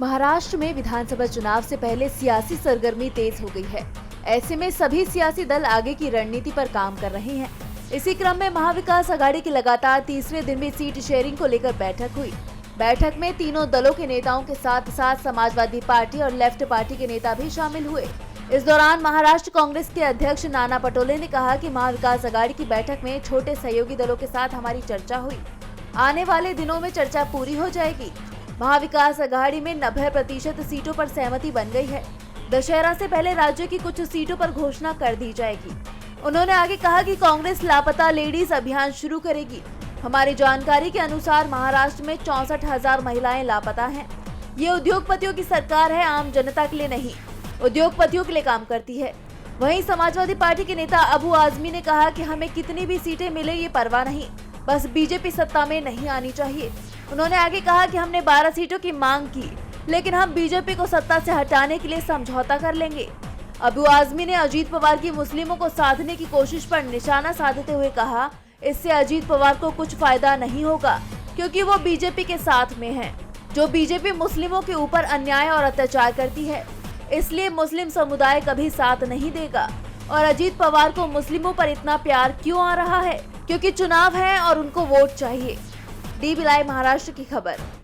महाराष्ट्र में विधानसभा चुनाव से पहले सियासी सरगर्मी तेज हो गई है। ऐसे में सभी सियासी दल आगे की रणनीति पर काम कर रहे हैं। इसी क्रम में महाविकास आघाड़ी की लगातार तीसरे दिन भी सीट शेयरिंग को लेकर बैठक हुई। बैठक में तीनों दलों के नेताओं के साथ साथ समाजवादी पार्टी और लेफ्ट पार्टी के नेता भी शामिल हुए। इस दौरान महाराष्ट्र कांग्रेस के अध्यक्ष नाना पटोले ने कहा कि महाविकास आघाड़ी की बैठक में छोटे सहयोगी दलों के साथ हमारी चर्चा हुई। आने वाले दिनों में चर्चा पूरी हो जाएगी। महाविकास आघाड़ी में 90% सीटों पर सहमति बन गई है। दशहरा से पहले राज्य की कुछ सीटों पर घोषणा कर दी जाएगी। उन्होंने आगे कहा कि कांग्रेस लापता लेडीज अभियान शुरू करेगी। हमारी जानकारी के अनुसार महाराष्ट्र में 64,000 महिलाएं लापता हैं। ये उद्योगपतियों की सरकार है, आम जनता के लिए नहीं, उद्योगपतियों के लिए काम करती है। वहीं समाजवादी पार्टी के नेता अबू आजमी ने कहा कि हमें कितनी भी सीटें मिले ये परवाह नहीं, बस बीजेपी सत्ता में नहीं आनी चाहिए। उन्होंने आगे कहा कि हमने 12 सीटों की मांग की, लेकिन हम बीजेपी को सत्ता से हटाने के लिए समझौता कर लेंगे। अबू आजमी ने अजीत पवार की मुस्लिमों को साधने की कोशिश पर निशाना साधते हुए कहा, इससे अजीत पवार को कुछ फायदा नहीं होगा, क्योंकि वो बीजेपी के साथ में हैं। जो बीजेपी मुस्लिमों के ऊपर अन्याय और अत्याचार करती है, इसलिए मुस्लिम समुदाय कभी साथ नहीं देगा। और अजीत पवार को मुस्लिमों पर इतना प्यार क्यों आ रहा है? क्योंकि चुनाव है और उनको वोट चाहिए। DB Live महाराष्ट्र की खबर।